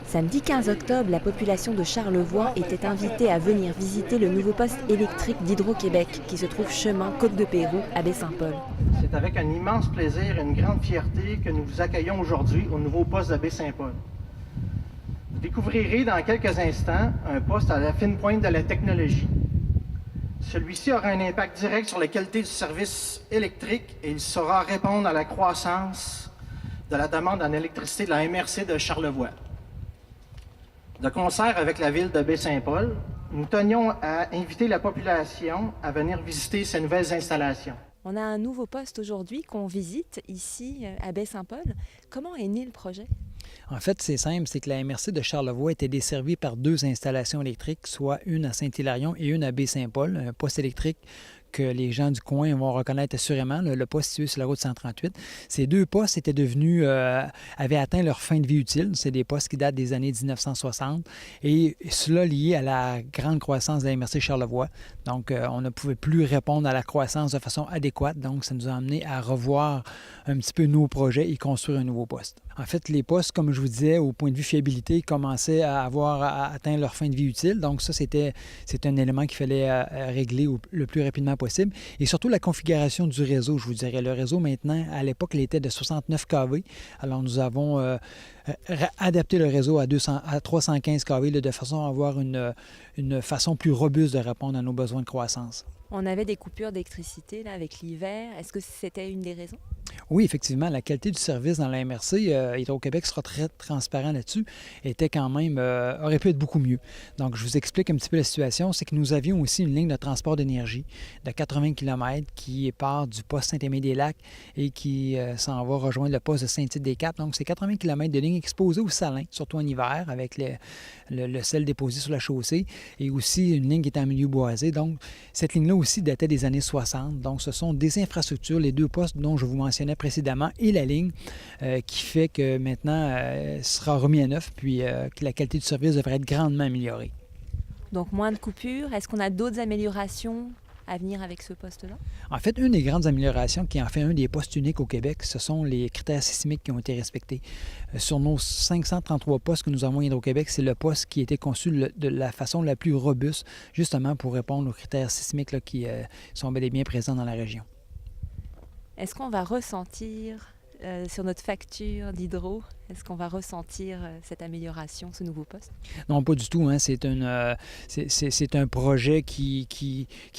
Samedi 15 octobre, la population de Charlevoix était invitée à venir visiter le nouveau poste électrique d'Hydro-Québec qui se trouve chemin Côte-de-Pérou à Baie-Saint-Paul. C'est avec un immense plaisir et une grande fierté que nous vous accueillons aujourd'hui au nouveau poste de Baie-Saint-Paul. Vous découvrirez dans quelques instants un poste à la fine pointe de la technologie. Celui-ci aura un impact direct sur la qualité du service électrique et il saura répondre à la croissance de la demande en électricité de la MRC de Charlevoix. De concert avec la ville de Baie-Saint-Paul, nous tenions à inviter la population à venir visiter ces nouvelles installations. On a un nouveau poste aujourd'hui qu'on visite ici à Baie-Saint-Paul. Comment est né le projet? En fait, c'est simple, c'est que la MRC de Charlevoix était desservie par 2 installations électriques, soit une à Saint-Hilarion et une à Baie-Saint-Paul, un poste électrique que les gens du coin vont reconnaître assurément, le poste situé sur la route 138. Ces 2 postes étaient devenus, avaient atteint leur fin de vie utile. C'est des postes qui datent des années 1960 et cela lié à la grande croissance de la MRC Charlevoix. Donc, on ne pouvait plus répondre à la croissance de façon adéquate. Donc, ça nous a amené à revoir un petit peu nos projets et construire un nouveau poste. En fait, les postes, comme je vous disais, au point de vue fiabilité, commençaient à avoir atteint leur fin de vie utile. Donc, ça, c'est un élément qu'il fallait régler le plus rapidement possible. Et surtout, la configuration du réseau, je vous dirais. Le réseau, maintenant, à l'époque, il était de 69 kV. Alors, nous avons adapté le réseau à 315 kV de façon à avoir une façon plus robuste de répondre à nos besoins de croissance. On avait des coupures d'électricité là, avec l'hiver. Est-ce que c'était une des raisons? Oui, effectivement, la qualité du service dans la MRC, Hydro-Québec sera très transparent là-dessus, était quand même, aurait pu être beaucoup mieux. Donc, je vous explique un petit peu la situation. C'est que nous avions aussi une ligne de transport d'énergie de 80 km qui part du poste Saint-Aimé-des-Lacs et qui s'en va rejoindre le poste de Saint-Tite-des-Capes. Donc, c'est 80 km de ligne exposée au salin, surtout en hiver, avec le sel déposé sur la chaussée, et aussi une ligne qui est en milieu boisé. Donc, cette ligne-là aussi datait des années 60. Donc, ce sont des infrastructures, les 2 postes dont je vous mentionnais précédemment, et la ligne qui fait que maintenant, sera remis à neuf, puis que la qualité du service devrait être grandement améliorée. Donc, moins de coupures. Est-ce qu'on a d'autres améliorations à venir avec ce poste-là? En fait, une des grandes améliorations qui en fait un des postes uniques au Québec, ce sont les critères sismiques qui ont été respectés. Sur nos 533 postes que nous avons à Hydro-Québec, c'est le poste qui a été conçu de la façon la plus robuste, justement pour répondre aux critères sismiques là, qui sont bel et bien présents dans la région. Est-ce qu'on va ressentir sur notre facture d'hydro, est-ce qu'on va ressentir cette amélioration, ce nouveau poste? Non, pas du tout. Hein. C'est un projet qui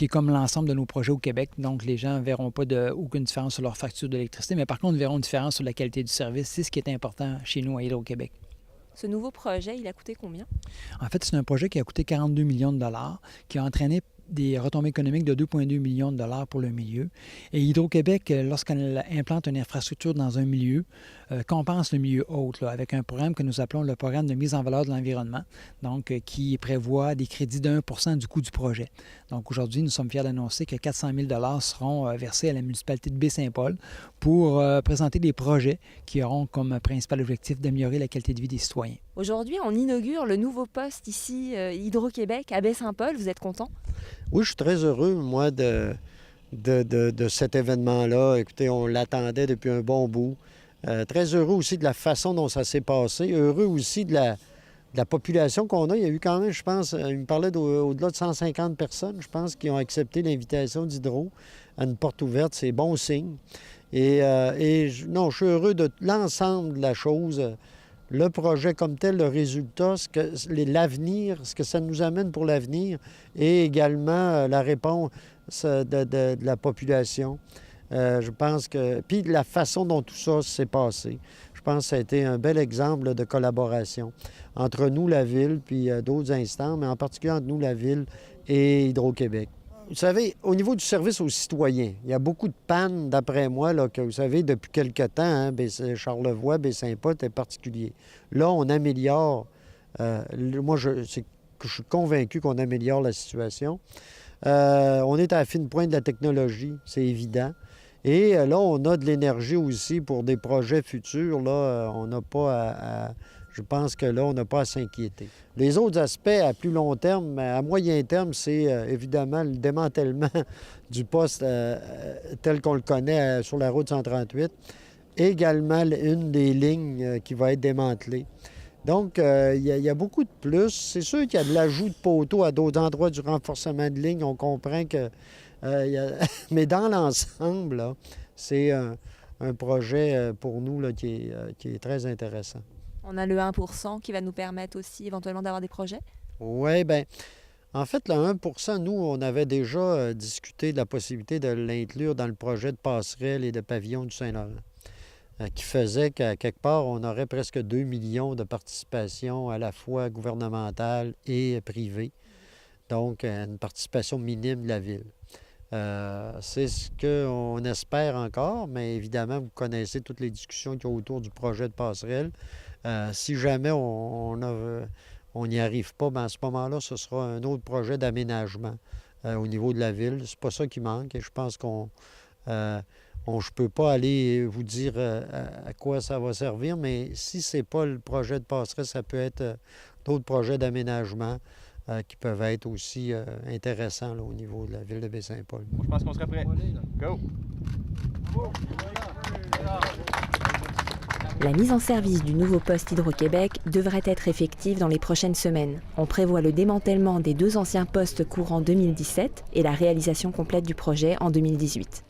est comme l'ensemble de nos projets au Québec. Donc, les gens ne verront pas aucune différence sur leur facture d'électricité, mais par contre, ils verront une différence sur la qualité du service. C'est ce qui est important chez nous à Hydro-Québec. Ce nouveau projet, il a coûté combien? En fait, c'est un projet qui a coûté 42 millions de dollars, qui a entraîné des retombées économiques de 2,2 millions de dollars pour le milieu. Et Hydro-Québec, lorsqu'elle implante une infrastructure dans un milieu, compense le milieu hôte là, avec un programme que nous appelons le programme de mise en valeur de l'environnement, donc qui prévoit des crédits de 1 % du coût du projet. Donc aujourd'hui, nous sommes fiers d'annoncer que 400 000 $ seront versés à la municipalité de Baie-Saint-Paul pour présenter des projets qui auront comme principal objectif d'améliorer la qualité de vie des citoyens. Aujourd'hui, on inaugure le nouveau poste ici, Hydro-Québec, à Baie-Saint-Paul. Vous êtes content? Oui, je suis très heureux, moi, de cet événement-là. Écoutez, on l'attendait depuis un bon bout. Très heureux aussi de la façon dont ça s'est passé. Heureux aussi de la population qu'on a. Il y a eu quand même, je pense, il me parlait au-delà de 150 personnes, je pense, qui ont accepté l'invitation d'Hydro à une porte ouverte. C'est bon signe. Non, je suis heureux de l'ensemble de la chose. Le projet comme tel, le résultat, l'avenir, ce que ça nous amène pour l'avenir, et également la réponse de la population. Je pense que... Puis la façon dont tout ça s'est passé, je pense que ça a été un bel exemple de collaboration entre nous, la Ville, puis d'autres instances, mais en particulier entre nous, la Ville et Hydro-Québec. Vous savez, au niveau du service aux citoyens, il y a beaucoup de pannes, d'après moi, là, que vous savez, depuis quelque temps, hein, Charlevoix, Baie-Saint-Paul est particulier. Là, on améliore. Moi, je suis convaincu qu'on améliore la situation. On est à la fine pointe de la technologie, c'est évident. Et là, on a de l'énergie aussi pour des projets futurs. Là, on n'a pas Je pense que là, on n'a pas à s'inquiéter. Les autres aspects à plus long terme, à moyen terme, c'est évidemment le démantèlement du poste tel qu'on le connaît sur la route 138. Également, une des lignes qui va être démantelée. Donc, il y a beaucoup de plus. C'est sûr qu'il y a de l'ajout de poteaux à d'autres endroits du renforcement de ligne. On comprend que... Mais dans l'ensemble, là, c'est un projet pour nous là, qui est très intéressant. On a le 1% qui va nous permettre aussi éventuellement d'avoir des projets? Oui, bien, en fait, le 1 nous, on avait déjà discuté de la possibilité de l'inclure dans le projet de passerelle et de pavillon du Saint-Laurent, qui faisait qu'à quelque part, on aurait presque 2 millions de participation à la fois gouvernementale et privée. Donc, une participation minime de la Ville. C'est ce qu'on espère encore, mais évidemment, vous connaissez toutes les discussions qu'il y a autour du projet de passerelle. Si jamais on n'y arrive pas, bien à ce moment-là, ce sera un autre projet d'aménagement au niveau de la Ville. C'est pas ça qui manque et je pense je ne peux pas aller vous dire à quoi ça va servir, mais si ce n'est pas le projet de passerelle, ça peut être d'autres projets d'aménagement qui peuvent être aussi intéressants là, au niveau de la ville de Baie-Saint-Paul. Je pense qu'on serait prêt. Go! La mise en service du nouveau poste Hydro-Québec devrait être effective dans les prochaines semaines. On prévoit le démantèlement des 2 anciens postes courant 2017 et la réalisation complète du projet en 2018.